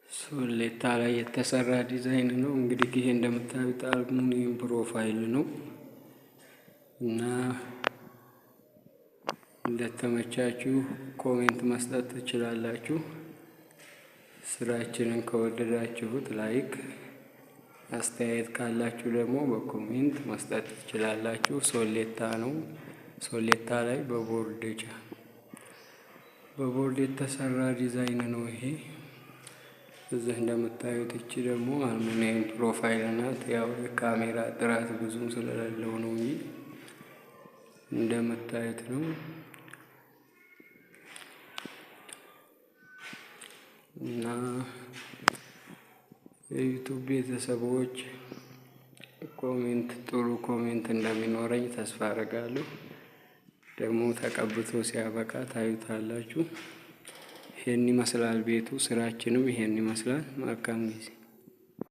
ሶሌታ ላይ የተሰራ ዲዛይን ነው። እንግዲህ ይሄ እንደምታዩት አልሙኒየም ፕሮፋይል ነው እና እንደተመቻችሁ ኮሜንት መስጠት ትችላላችሁ። ስራችንን ከወደዳችሁት ላይክ፣ አስተያየት ካላችሁ ደግሞ በኮሜንት መስጠት ትችላላችሁ። ሶሌታ ነው። ሶሌታ ላይ በቦርድ የተሰራ ዲዛይን ነው ይሄ። እዚህ እንደምታዩት እቺ ደግሞ አልሙኒየም ፕሮፋይል ናት። ያው የካሜራ ጥራት ብዙም ስለሌለው ነው እንጂ እንደምታዩት ነው። እና የዩቱብ ቤተሰቦች ጥሩ ኮሜንት እንደሚኖረኝ ተስፋ አደርጋለሁ። ደግሞ ተቀብቶ ሲያበቃ ታዩታላችሁ። ይሄን ይመስላል ቤቱ። ስራችንም ይሄን ይመስላል። መልካም ጊዜ